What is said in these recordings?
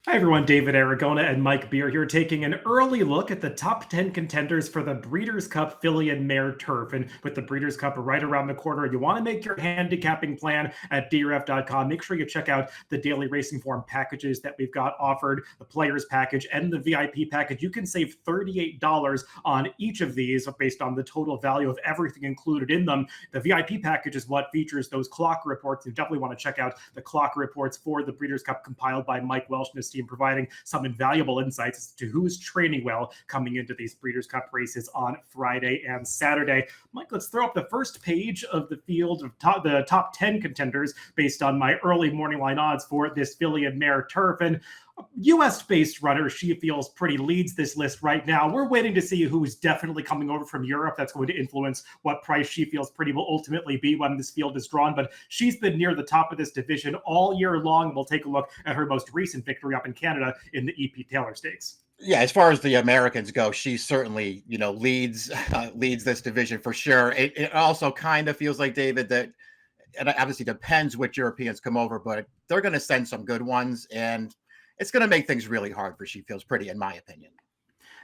Hi everyone, David Aragona and Mike Beer here taking an early look at the top 10 contenders for the Breeders' Cup Filly and Mare Turf. And with the Breeders' Cup right around the corner, you want to make your handicapping plan at DRF.com. Make sure you check out the daily racing form packages that we've got offered, the players package and the VIP package. You can save $38 on each of these based on the total value of everything included in them. The VIP package is what features those clock reports. You definitely want to check out the clock reports for the Breeders' Cup compiled by Mike Welsh and his team, providing some invaluable insights as to who's training well coming into these Breeders' Cup races on Friday and Saturday. Mike, let's throw up the first page of the field of the top 10 contenders based on my early morning line odds for this Filly and Mare Turf. And US-based runner, She Feels Pretty, leads this list right now. We're waiting to see who's definitely coming over from Europe. That's going to influence what price She Feels Pretty will ultimately be when this field is drawn. But she's been near the top of this division all year long. We'll take a look at her most recent victory up in Canada in the EP Taylor Stakes. Yeah, as far as the Americans go, she certainly, leads this division for sure. It also kind of feels like, David, that it obviously depends which Europeans come over, but they're going to send some good ones, and it's going to make things really hard for She Feels Pretty, in my opinion.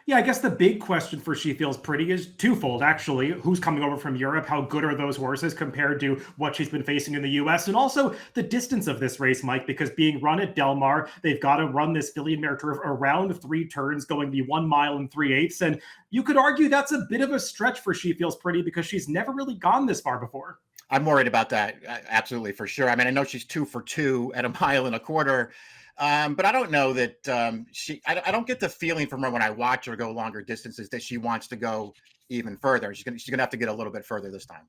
Yeah, I guess the big question for She Feels Pretty is twofold, actually. Who's coming over from Europe? How good are those horses compared to what she's been facing in the US? And also the distance of this race, Mike, because being run at Del Mar, they've got to run this Filly and Mare Turf around 3 turns, going the 1 mile and 3/8. And you could argue that's a bit of a stretch for She Feels Pretty because she's never really gone this far before. I'm worried about that, absolutely, for sure. I mean, I know she's 2 for 2 at 1.25 miles. But I don't know that I don't get the feeling from her when I watch her go longer distances that she wants to go even further. She's gonna have to get a little bit further this time.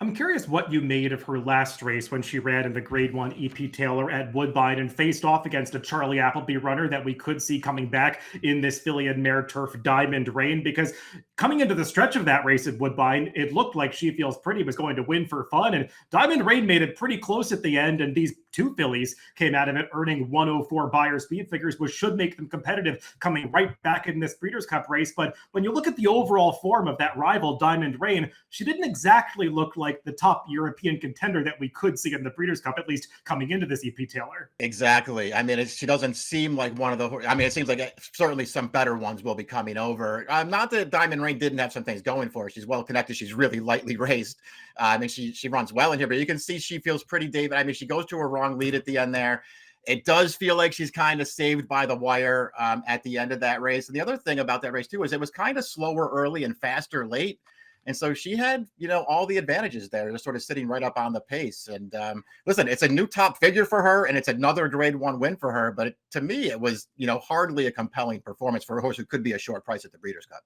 I'm curious what you made of her last race when she ran in the Grade 1 EP Taylor at Woodbine and faced off against a Charlie Appleby runner that we could see coming back in this Filly and Mare Turf Diamond Rain, because coming into the stretch of that race at Woodbine, it looked like She Feels Pretty was going to win for fun, and Diamond Rain made it pretty close at the end, and these two fillies came at him at earning 104 Beyer speed figures, which should make them competitive coming right back in this Breeders' Cup race. But when you look at the overall form of that rival, Diamond Rain, she didn't exactly look like the top European contender that we could see in the Breeders' Cup, at least coming into this EP Taylor. Exactly. I mean, she doesn't seem like one of the. I mean, it seems like certainly some better ones will be coming over. Not that Diamond Rain didn't have some things going for her. She's well connected. She's really lightly raced. I mean, she runs well in here, but you can see She Feels Pretty, David. I mean, she goes to a wrong lead at the end there. It does feel like she's kind of saved by the wire at the end of that race. And the other thing about that race too is it was kind of slower early and faster late. And so she had, all the advantages there, just sort of sitting right up on the pace. And listen, it's a new top figure for her, and it's another Grade 1 win for her. But to me, it was, hardly a compelling performance for a horse who could be a short price at the Breeders' Cup.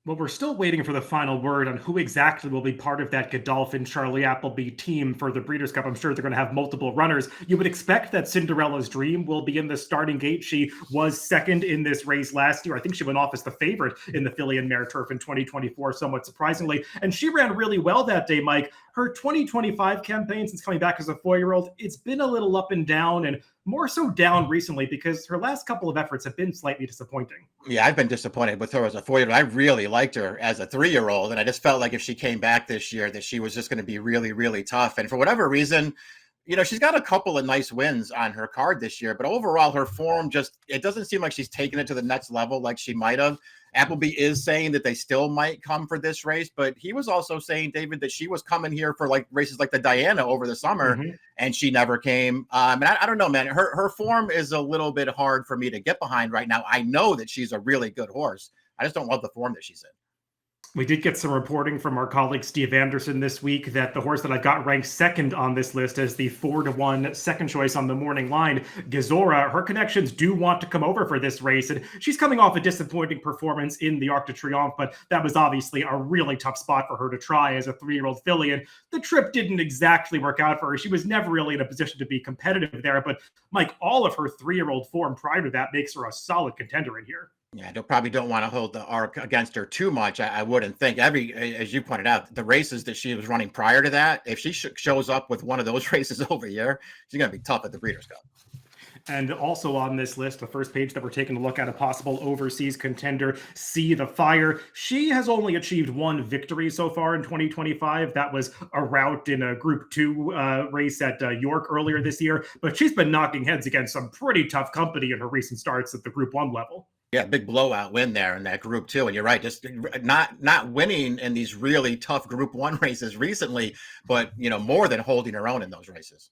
Well, we're still waiting for the final word on who exactly will be part of that Godolphin Charlie Appleby team for the Breeders' Cup. I'm sure they're going to have multiple runners. You would expect that Cinderella's Dream will be in the starting gate. She was second in this race last year. I think she went off as the favorite in the Filly and Mare Turf in 2024, somewhat surprisingly. And she ran really well that day, Mike. Her 2025 campaign since coming back as a 4-year-old, it's been a little up and down, and more so down recently because her last couple of efforts have been slightly disappointing. Yeah, I've been disappointed with her as a 4-year-old. I really liked her as a 3-year-old, and I just felt like if she came back this year that she was just going to be really, really tough. And for whatever reason, she's got a couple of nice wins on her card this year, but overall her form it doesn't seem like she's taken it to the next level like she might have. Appleby is saying that they still might come for this race, but he was also saying, David, that she was coming here for like races like the Diana over the summer, and she never came. And I don't know, man, her form is a little bit hard for me to get behind right now. I know that she's a really good horse. I just don't love the form that she's in. We did get some reporting from our colleague Steve Anderson this week that the horse that I got ranked second on this list as the 4-1 second choice on the morning line, Gazora, her connections do want to come over for this race. And she's coming off a disappointing performance in the Arc de Triomphe, but that was obviously a really tough spot for her to try as a 3-year-old filly. And the trip didn't exactly work out for her. She was never really in a position to be competitive there. But Mike, all of her 3-year-old form prior to that makes her a solid contender in here. Yeah, I probably don't want to hold the arc against her too much. I wouldn't think as you pointed out, the races that she was running prior to that, if she shows up with one of those races over here, she's going to be tough at the Breeders' Cup. And also on this list, the first page that we're taking a look at, a possible overseas contender, See the Fire. She has only achieved one victory so far in 2025. That was a rout in a Group 2 race at York earlier this year. But she's been knocking heads against some pretty tough company in her recent starts at the Group 1 level. Yeah, big blowout win there in that Group 2. And you're right, just not winning in these really tough Group 1 races recently, but more than holding her own in those races.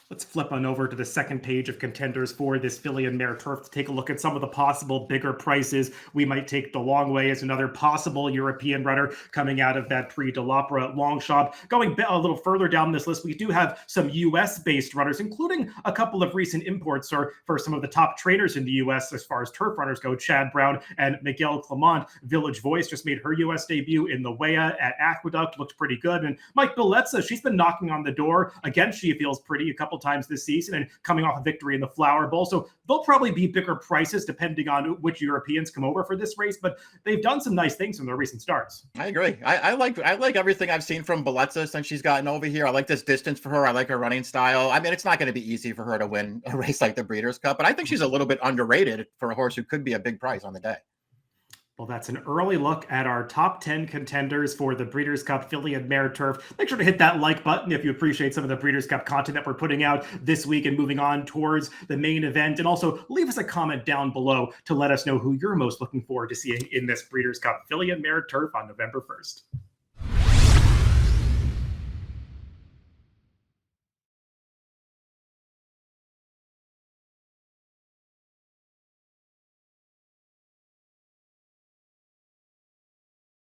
Let's flip on over to the second page of contenders for this filly and mare turf to take a look at some of the possible bigger prices we might take the long way as another possible European runner coming out of that Prix de l'Opera Longshot. Going a little further down this list, we do have some US-based runners, including a couple of recent imports for some of the top trainers in the US as far as turf runners go. Chad Brown and Miguel Clement. Village Voice just made her US debut in the Wea at Aqueduct, looked pretty good. And Mike Bellezza, she's been knocking on the door. Again, she feels pretty a couple times this season and coming off a victory in the Flower Bowl. So they'll probably be bigger prices depending on which Europeans come over for this race, but they've done some nice things from their recent starts. I agree. I like everything I've seen from Bellezza since she's gotten over here. I like this distance for her. I like her running style. I mean, it's not going to be easy for her to win a race like the Breeders' Cup, but I think she's a little bit underrated for a horse who could be a big price on the day. Well, that's an early look at our top 10 contenders for the Breeders' Cup Filly and Mare Turf. Make sure to hit that like button if you appreciate some of the Breeders' Cup content that we're putting out this week and moving on towards the main event. And also leave us a comment down below to let us know who you're most looking forward to seeing in this Breeders' Cup Filly and Mare Turf on November 1st.